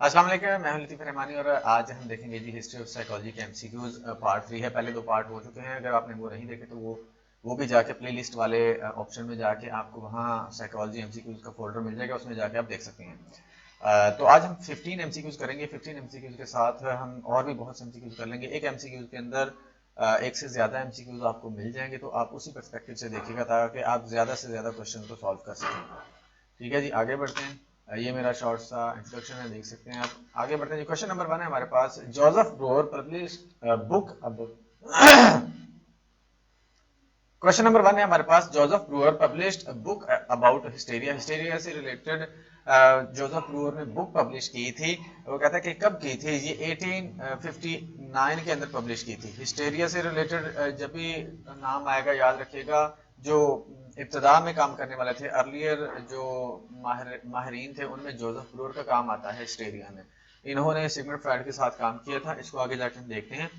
अस्सलाम वालेकुम, मैं हूं लतीफ़ रहमानी और आज हम देखेंगे जी हिस्ट्री ऑफ साइकोलॉजी के एमसीक्यूज पार्ट 3 है। पहले दो पार्ट हो चुके हैं, अगर आपने वो नहीं देखे तो वो भी जाके प्लेलिस्ट वाले ऑप्शन में जाके आपको वहाँ साइकोलॉजी एमसीक्यूज का फोल्डर मिल जाएगा, उसमें जाके आप देख सकते हैं। तो आज हम 15 एमसीक्यूज करेंगे। 15 एमसीक्यूज के साथ हम और भी बहुत से एमसीक्यूज कर लेंगे। एक एमसीक्यूज के अंदर एक से ज़्यादा एमसीक्यूज आपको मिल जाएंगे, तो आप उसी पर्सपेक्टिव से देखिएगा ताकि आप ज़्यादा से ज़्यादा क्वेश्चन को सॉल्व कर सकें। ठीक है जी, आगे बढ़ते हैं। ये मेरा शॉर्ट सा इंट्रोडक्शन है, देख सकते हैं आप। आगे बढ़ते हैं जी। क्वेश्चन नंबर 1 है हमारे पास। Joseph Breuer publish book question number 1 है हमारे पास। Joseph Breuer published book about hysteria. Hysteria से रिलेटेड जोसेफ ब्रूअर ने बुक पब्लिश की थी। वो कहता है कि कब की थी? ये 1859 के अंदर पब्लिश की थी। हिस्टेरिया से रिलेटेड जब भी नाम आएगा याद रखिएगा, जो इब्तदा में काम करने वाले थे, अर्लियर जो माहिरीन थे, उनमें जोसेफ ब्रूअर का काम आता है हिस्टेरिया में। इन्होंने सिगमंड फ्राइड के साथ काम किया था। इसको आगे जाकर हम देखते हैं।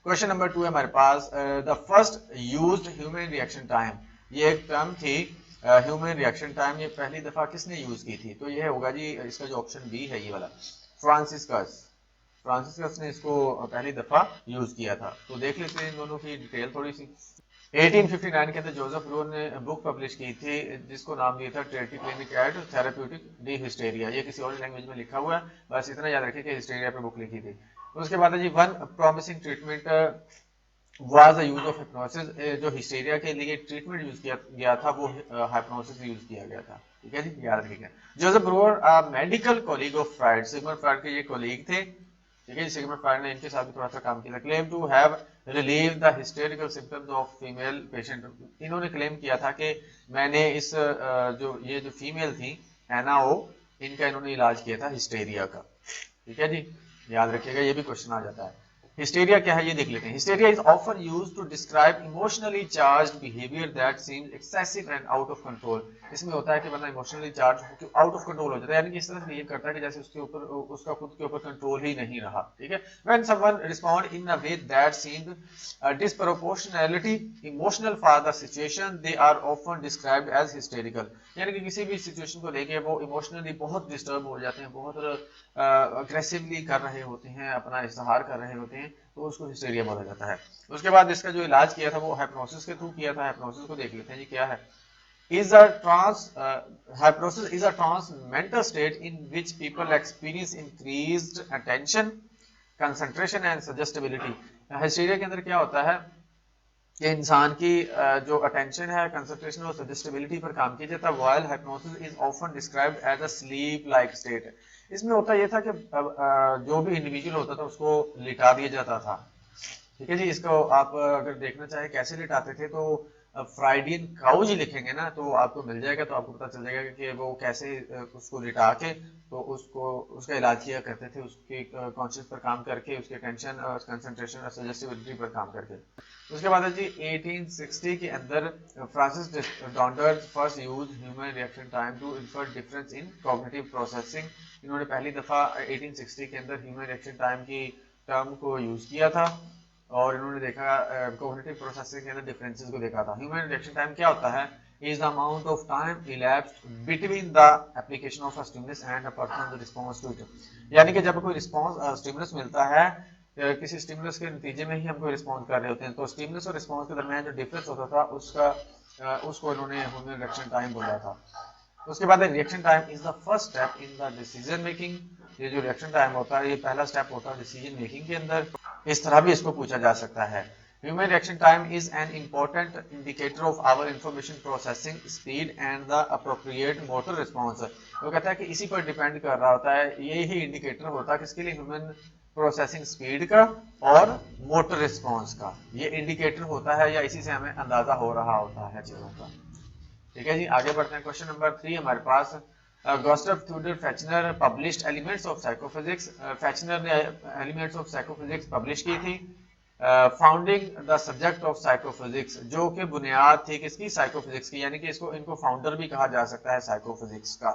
क्वेश्चन नंबर 2 है हमारे पास। The first used human reaction time. ये एक टर्म थी ह्यूमन रिएक्शन टाइम, ये पहली दफा किसने यूज की थी? तो ये होगा जी, इसका जो ऑप्शन बी है ये वाला, फ्रांसिस्कस ने इसको पहली दफा यूज किया था। तो देख लेते हैं इन दोनों की डिटेल थोड़ी सी। 1859 के अंदर जोसेफ ब्रूअर ने बुक पब्लिश की थी जिसको नाम दिया था Trinity clinic eight therapeutic D hysteria. ये किसी और लैंग्वेज में लिखा हुआ है, बस इतना याद रखिए कि हिस्टेरिया पे बुक लिखी थी। उसके बाद है जी, one promising treatment was the use of hypnosis. जो हिस्टेरिया के लिए ट्रीटमेंट यूज किया गया था वो हिप्नोसिस यूज किया गया था। ठीक है जी, याद रखिएगा। Joseph Breuer medical colleague of fried. Sigmund Freud के ये कॉलीग थे। ठीक है, सिगमंड फ्राइड ने इनके साथ भी थोड़ा सा काम किया। Claim to have relieve the hysterical symptoms of female patient. इन्होंने क्लेम किया था कि मैंने इस जो फीमेल थी एना ओ, इनका इन्होंने इलाज किया था हिस्टेरिया का। ठीक है जी, याद रखिएगा, ये भी क्वेश्चन आ जाता है। हिस्टेरिया क्या है ये देख लेते हैं। Hysteria is often used to describe emotionally charged behaviour that seems excessive and out of control. इसमें होता है कि बंदा इमोशनली चार्ज होकर आउट ऑफ कंट्रोल हो जाता है, यानी कि इस तरह से बिहेव करता है कि जैसे उसके ऊपर उसका खुद के ऊपर कंट्रोल ही नहीं रहा। ठीक है। When someone respond in a way that seemed disproportionality emotional for the situation, they are often described as hysterical. यानी कि किसी भी सिचुएशन को लेके वो इमोशनली बहुत डिस्टर्ब हो जाते हैं, बहुत अग्रेसिवली कर रहे होते हैं, अपना इजहार कर रहे होते हैं, तो उसको हिस्टेरिया बोला जाता है। उसके बाद इसका जो इलाज किया था वो हाइप्नोसिस के थ्रू किया था। हाइप्नोसिस को देख लेते हैं जी क्या है। Hypnosis is a trance mental state in which people experience increased attention, concentration and suggestibility। Hysteria के अंदर क्या होता है कि इंसान की जो अटेंशन है, कंसंट्रेशन और सजेस्टिबिलिटी पर काम किया जाता है। While hypnosis is often described as a sleep like state. इसमें होता यह था कि जो भी इंडिविजुअल होता था उसको लिटा दिया जाता था। ठीक है जी, इसको आप अगर देखना चाहे कैसे लिटाते थे तो फ्राइडियन काउज लिखेंगे ना तो आपको मिल जाएगा, तो आपको पता चल जाएगा कि वो कैसे उसको लिटा के तो उसको उसका इलाज किया करते थे, उसके कॉन्शियस पर काम करके, उसके टेंशन और कंसंट्रेशन और सजेस्टिबिलिटी पर काम करके। उसके बाद है जी 1860 के अंदर Francis Donder first use human reaction time to infer difference in cognitive processing. इन्होंने पहली दफा 1860 के अंदर ह्यूमन रिएक्शन टाइम की टर्म को यूज किया था और इन्होंने देखा कॉग्निटिव प्रोसेसिंग के अंदर डिफरेंसेस को देखा था। ह्यूमन रिएक्शन टाइम क्या होता है? Is the amount of time elapsed between the application of a stimulus and a person response to it. यानी कि जब कोई रिस्पॉन्स स्टिमुलस मिलता है, किसी स्टिमुलस के नतीजे में ही हम कोई रिस्पॉन्स कर रहे होते हैं, तो स्टिमुलस और रिस्पॉन्स के दरमियान जो डिफरेंस होता था उसको इन्होंने ह्यूमन रिएक्शन टाइम बोला था। उसके बाद reaction time is the first step in the decision making. ये जो रिएक्शन टाइम होता है ये पहला स्टेप होता है डिसीजन मेकिंग के अंदर। इस तरह भी इसको पूछा जा सकता है। Human reaction time is an important indicator of our information processing speed and the appropriate motor response. वो कहता है कि इसी पर डिपेंड कर रहा होता है, ये ही इंडिकेटर होता है किसके लिए? ह्यूमन प्रोसेसिंग स्पीड का और मोटर रिस्पॉन्स का। ये इंडिकेटर होता है या इसी से हमें अंदाजा हो रहा होता है चीजों का। ठीक है जी, आगे बढ़ते हैं। क्वेश्चन नंबर 3 हमारे पास। Gustav Theodor Fechner published elements of psychophysics. Fechner ने एलिमेंट्स ऑफ साइकोफिजिक्स पब्लिश की थी। Founding the subject of psychophysics, जो कि बुनियाद थी किसकी? साइकोफिजिक्स की, यानी कि इनको फाउंडर भी कहा जा सकता है साइकोफिजिक्स का,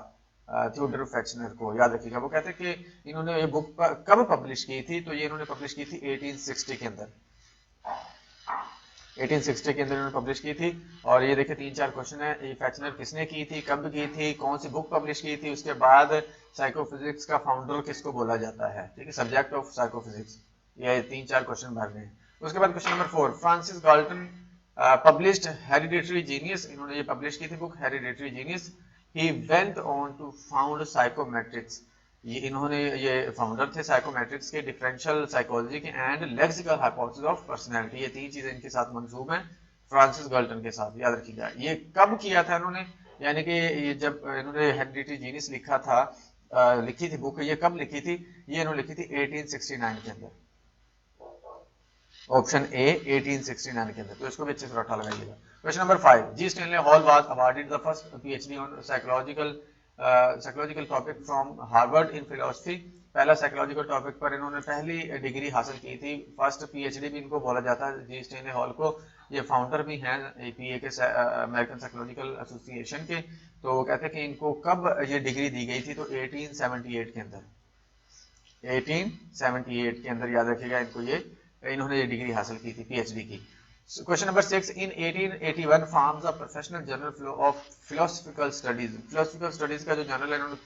थ्यूडर फेचनर को। याद रखिएगा, वो कहते हैं कि इन्होंने ये बुक कब पब्लिश की थी? तो ये इन्होंने पब्लिश की थी 1860 के अंदर। 1860 के अंदर इन्होंने पब्लिश की थी। और ये देखिए 3-4 क्वेश्चन है। ये फेचनर किसने की थी, कब की थी, कौन सी बुक पब्लिश की थी, उसके बाद साइकोफिजिक्स का फाउंडर किसको बोला जाता है, ठीक है, सब्जेक्ट ऑफ साइकोफिजिक्स। ये 3-4 क्वेश्चन भरने हैं। उसके बाद question number 4, Francis Galton published hereditary genius, इन्होंने ये पब्लिश की थी book hereditary genius. He went on to found psychometrics, ये इन्होंने ये फाउंडर थे साइकोमेट्रिक्स के, डिफरेंशियल साइकोलॉजी के and lexical hypothesis of personality. ये 3 चीजें इनके साथ मंसूब हैं फ्रांसिस गाल्टन के साथ, याद रखिएगा। ये कब किया था इन्होंने, यानी कि ये जब इन्होंने हेरिडिटरी जीनियस लिखा था, लिखी थी बुक, ये कब लिखी थी, ये इन्होंने लिखी थी 1869 के अंदर, ऑप्शन ए 1869 के अंदर, तो इसको भी अच्छे से रट्टा लगाइएगा। Question number 5, G Stanley Hall was awarded the first PhD on psychological topic from Harvard in philosophy. पहला साइकोलॉजिकल टॉपिक पर इन्होंने पहली डिग्री हासिल की थी, फर्स्ट पीएचडी भी इनको बोला जाता है, जी स्टैनले हॉल को। ये फाउंडर भी हैं एपीए के, अमेरिकन साइकोलॉजिकल एसोसिएशन के। तो वो कहते हैं कि इनको कब ये डिग्री दी गई थी, तो 1878 के अंदर, 1878 के अंदर, याद रखिएगा इनको, ये इन्होंने ये डिग्री हासिल की थी पीएचडी की। Question number 6, in 1881 forms a professional journal of philosophical studies. Philosophical studies का जो जर्नल है इन्होंने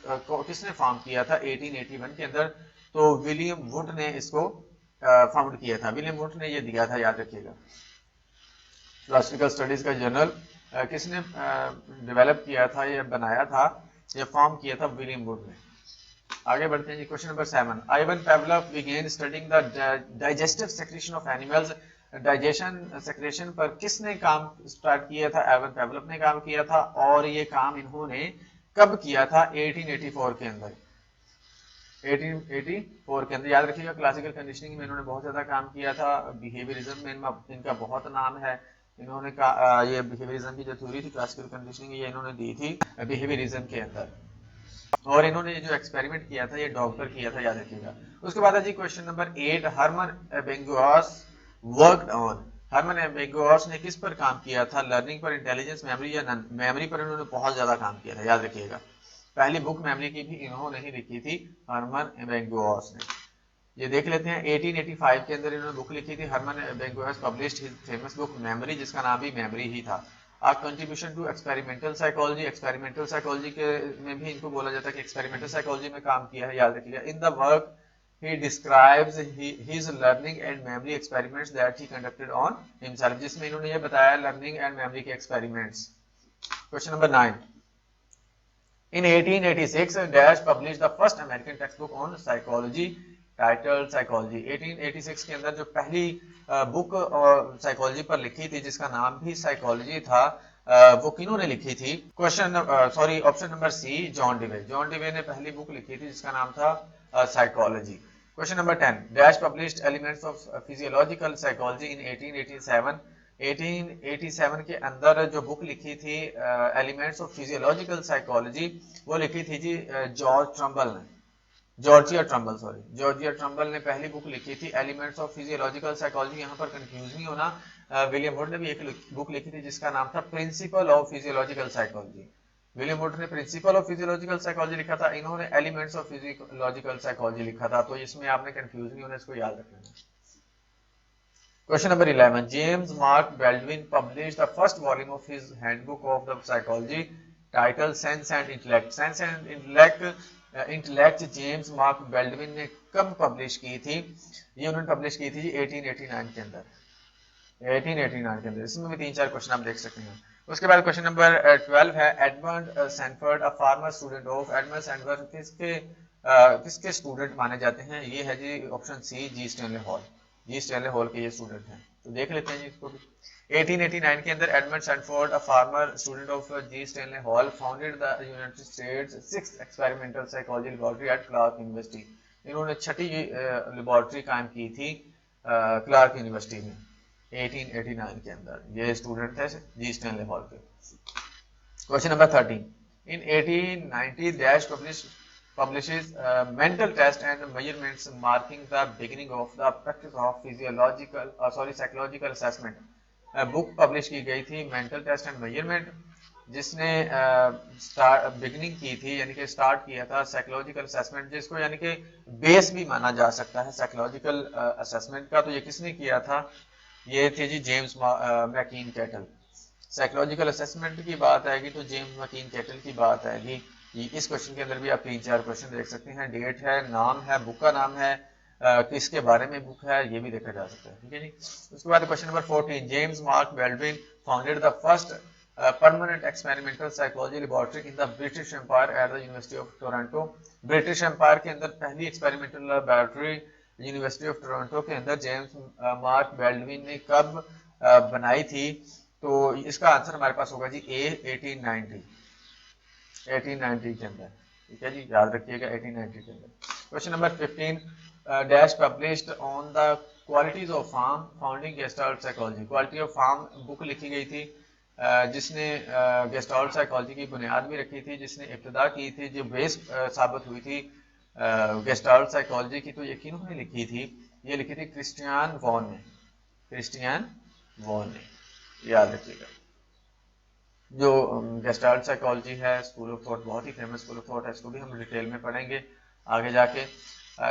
किसने फॉर्म किया था 1881 के अंदर, तो विलियम वुड ने इसको फाउंड किया था, विलियम वुड ने ये दिया था, याद रखिएगा। फिलोसफिकल स्टडीज का जर्नल किसने डेवलप किया था, ये बनाया था, ये फॉर्म किया था विलियम वुड ने। आगे बढ़ते हैं जी, question number 7, Ivan Pavlov began studying the digestive secretion of animals. Digestion secretion पर किसने काम स्टार्ट किया था, आइवन पेवलोव ने काम किया था, और ये काम इन्होंने कब किया था, 1884 के अंदर, 1884 के अंदर, याद रखिएगा। क्लासिकल कंडीशनिंग में इन्होंने बहुत ज्यादा काम किया था, बिहेवियरिज्म में इनका बहुत नाम है। इन्होंने ये बिहेवियरिज्म की जो थ्योरी थी क्लासिकल कंडीशनिंग, ये इन्होंने दी थी बिहेवियरिज्म के अंदर, और इन्होंने जो एक्सपेरिमेंट किया था ये डॉक्टर किया था, याद रखिएगा। उसके बाद है जी question number 8, Hermann Ebbinghaus worked on. Hermann Ebbinghaus ने किस पर काम किया था, लर्निंग पर, इंटेलिजेंस, मेमोरी या नन मेमोरी पर इन्होंने बहुत ज्यादा काम किया था, याद रखिएगा। पहली बुक मेमोरी की भी इन्होंने ही लिखी थी, हरमन एबेंगुआस ने। ये देख लेते हैं, 1885 के अंदर इन्होंने बुक लिखी थी, Hermann Ebbinghaus published his famous book memory, जिसका नाम भी मेमोरी ही था। Contribution to experimental psychology, experimental psychology के में भी इनको बोला जाता है कि एक्सपेरिमेंटल साइकोलॉजी में काम किया है, याद रखिएगा। In the work he describes his learning and memory experiments that he conducted on himself, जिसमें इन्होंने ये बताया लर्निंग एंड मेमोरी के experiments. Question number 9, in 1886 dash publish the first American text book on psychology title psychology. 1886 के अंदर जो पहली book psychology पर लिखी थी, जिसका नाम भी साइकोलॉजी था, वो किन्होंने लिखी थी, option number C, John Dewey. John Dewey ने पहली बुक लिखी थी जिसका नाम था psychology. Question number 10, dash published elements of physiological psychology in 1887। 1887 के अंदर जो बुक लिखी थी एलिमेंट्स ऑफ फिजियोलॉजिकल साइकोलॉजी, वो लिखी थी जी जॉर्जिया ट्रम्बल ने पहली बुक लिखी थी एलिमेंट्स ऑफ फिजियोलॉजिकल साइकोलॉजी। यहाँ पर कंफ्यूज नहीं होना, विलियम वुड ने भी एक बुक लिखी थी जिसका नाम था principle of physiological psychology. William would ने प्रिंसिपल ऑफ फिजियोलॉजिकल साइकोलॉजी लिखा था, इन्होंने एलिमेंट्स ऑफ फिजियोलॉजिकल साइकोलॉजी लिखा था, तो इसमें आपने कंफ्यूज नहीं होना, इसको याद रखना। Question number 11, James Mark Baldwin published the first volume of his handbook of the psychology title sense and intellect. Sense and intellect James Mark Baldwin ने कब पब्लिश की थी, ये उन्होंने पब्लिश की थी 1889 के अंदर, 1889 के अंदर। इसमें भी 3-4 क्वेश्चन आप देख सकते हैं। उसके बाद क्वेश्चन नंबर 12 है, Edmund Sanford a former student of. Edmund Sanford किसके स्टूडेंट माने जाते हैं, ये है जी ऑप्शन सी, जी स्टैनले हॉल। जी स्टैनले हॉल के ये स्टूडेंट हैं, तो देख लेते हैं जी इसको भी। 1889 के अंदर Edmund Sanford a former student of G Stanley Hall founded the United States 6th experimental psychology laboratory at Clark University. इन्होंने 6ठी लैबोरेटरी कायम की थी क्लार्क यूनिवर्सिटी में 1889 के अंदर। ये स्टूडेंट थे जी स्टैनले हॉल के। Question number 13, in 1890 dash publishes mental test and measurements marking the beginning of the practice of psychological assessment। Book publish की गई थी मेंटल टेस्ट एंड मेजरमेंट, जिसने बिगिनिंग की थी, यानी कि स्टार्ट किया था साइकोलॉजिकल असेसमेंट, जिसको यानी कि बेस भी माना जा सकता है साइकोलॉजिकल असेसमेंट का। तो ये किसने किया था, ये थे जी जेम्स मैकीन कैटल। साइकोलॉजिकल असेसमेंट की बात आएगी तो जेम्स मैकीन कैटल की बात आएगी। इस क्वेश्चन के अंदर भी आप 3-4 क्वेश्चन देख सकते हैं, डेट है, नाम है, बुक का नाम है, किसके बारे में बुक है, ये भी देखा जा सकता है। ठीक है जी। उसके बाद question number 14, James Mark Baldwin founded the first permanent experimental psychology laboratory in the British Empire at the University of Toronto. British Empire के अंदर पहली experimental laboratory University of Toronto के अंदर जेम्स मार्क बेल्डविन ने कब बनाई थी? तो इसका आंसर हमारे पास होगा जी ए 1890 के अंदर। ठीक है जी, याद रखिएगा 1890 के अंदर। Question number 15, dash published on the qualities of form founding gestalt psychology. Quality of form book लिखी गई थी जिसने गेस्टाल्ट साइकोलॉजी की बुनियाद भी रखी थी, जिसने इब्तिदा की थी, जो बेस साबित हुई थी गेस्टाल्ट साइकोलॉजी की, तो ये किन्होंने लिखी थी? ये लिखी थी क्रिस्टियन वॉन ने। क्रिस्टियन वॉन ने, याद रखिएगा। जो गेस्टाल्ट साइकोलॉजी है, स्कूल ऑफ थॉट, बहुत ही फेमस स्कूल ऑफ थॉट है, इसको भी हम डिटेल में पढ़ेंगे आगे जाके।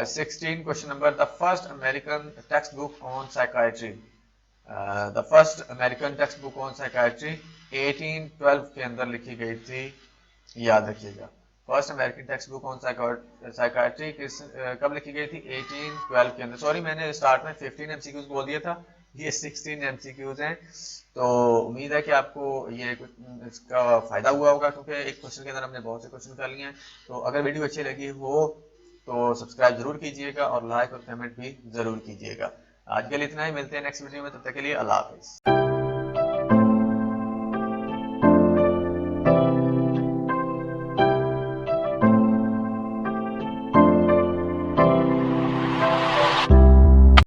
16 question number, the first American text book on psychiatry. The first American text book on psychiatry 1812 के अंदर लिखी गई थी, याद रखिएगा। First American text book on psychiatry कब लिखी गई थी? 1812 के अंदर। सॉरी, मैंने स्टार्ट में 15 एमसीक्यूज बोल दिया था, ये 16 एमसीक्यूज हैं। तो उम्मीद है कि आपको ये इसका फायदा हुआ होगा, क्योंकि एक क्वेश्चन के अंदर हमने बहुत से क्वेश्चन कर लिए हैं। तो अगर वीडियो अच्छी लगी हो तो सब्सक्राइब जरूर कीजिएगा और लाइक और कमेंट भी जरूर कीजिएगा। आज के लिए इतना ही, मिलते हैं नेक्स्ट वीडियो में, तब तक के लिए अल्लाह हाफिज़।